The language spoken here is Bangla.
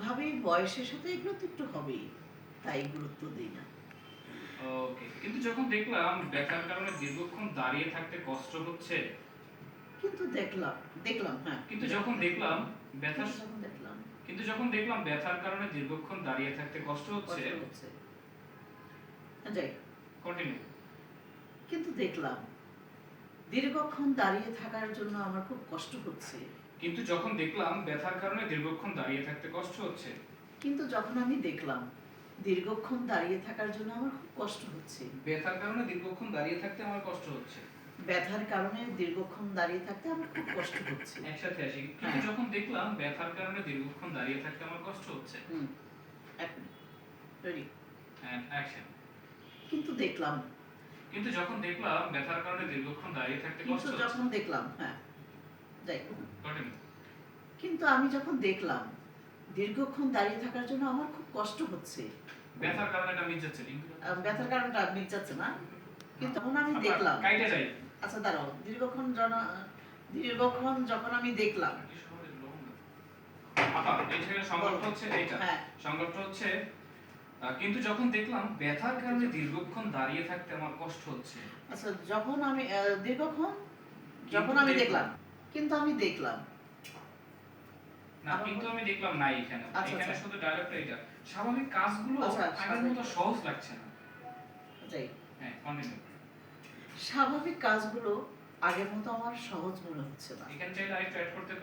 ভাবি বয়সের সাথে এগুলো তো একটু হবেই, তাই গুরুত্ব দিই না। ওকে, কিন্তু যখন দেখলাম ব্যথার কারণে দীর্ঘক্ষণ দাঁড়িয়ে থাকতে কষ্ট হচ্ছে, কিন্তু দেখলাম দেখলাম হ্যাঁ কিন্তু যখন দেখলাম ব্যথা কিন্তু যখন দেখলাম কিন্তু যখন দেখলাম ব্যথার কারণে দীর্ঘক্ষণ দাঁড়িয়ে থাকতে কষ্ট হচ্ছে, কষ্ট হচ্ছে, যাই কন্টিনিউ। কিন্তু দেখলাম দীর্ঘক্ষণ দাঁড়িয়ে থাকার জন্য আমার খুব কষ্ট হচ্ছে। কিন্তু যখন দেখলাম ব্যথার কারণে দীর্ঘক্ষণ দাঁড়িয়ে থাকতে কষ্ট হচ্ছে, কিন্তু যখন আমি দেখলাম দীর্ঘক্ষণ দাঁড়িয়ে থাকার জন্য আমার খুব কষ্ট হচ্ছে। ব্যথার কারণে দীর্ঘক্ষণ দাঁড়িয়ে থাকতে আমার কষ্ট হচ্ছে, ব্যথার কারণে দীর্ঘক্ষণ দাঁড়িয়ে থাকতে আমার খুব কষ্ট হচ্ছে। একসাথে আসি। কিন্তু হ্যাঁ। যখন দেখলাম ব্যথার কারণে দীর্ঘক্ষণ দাঁড়িয়ে থাকতে আমার কষ্ট হচ্ছে, এক মিনিট, রেডি। And action. কিন্তু দেখলাম কিন্তু যখন দেখলাম ব্যথার কারণে দীর্ঘক্ষণ দাঁড়িয়ে থাকতে কষ্ট কিন্তু হচ্ছে, যখন দেখলাম হ্যাঁ যাই কন্টিনিউ। কিন্তু আমি যখন দেখলাম দীর্ঘক্ষণ দাঁড়িয়ে থাকার জন্য আমার খুব কষ্ট হচ্ছে। ব্যথার কারণে এটা মিট যাচ্ছে, ব্যথার কারণটা মিটাচ্ছে না, কিন্তু তখন আমি আমরা দেখলাম। কাইটে যাই। আচ্ছা দাঁড়াও, দীর্ঘক্ষণ যখন আমি দেখলাম। আপা এই জায়গায় সংকল্প হচ্ছে এইটা। হ্যাঁ। সংকল্প হচ্ছে কিন্তু যখন দেখলাম ব্যথার কারণে দীর্ঘক্ষণ দাঁড়িয়ে থাকতে আমার কষ্ট হচ্ছে। আচ্ছা যখন আমি দীর্ঘক্ষণ যখন কিন্তু আমি দেখলাম। দেখলাম কিন্তু আমি দেখলাম না, কিন্তু আমি দেখলাম না এখানে। আচ্ছা, এখানে আচ্ছা। শুধু ডাইরেক্ট এটা। স্বাভাবিক কাজগুলো আচ্ছা, আগের মতো সহজ লাগছে না। যাই হ্যাঁ, কন্টিনিউ। স্বাভাবিক কাজগুলো আগের মতো আমার সহজ মনে হচ্ছে না। এখানে চাইলে আরেকটু অ্যাড করতে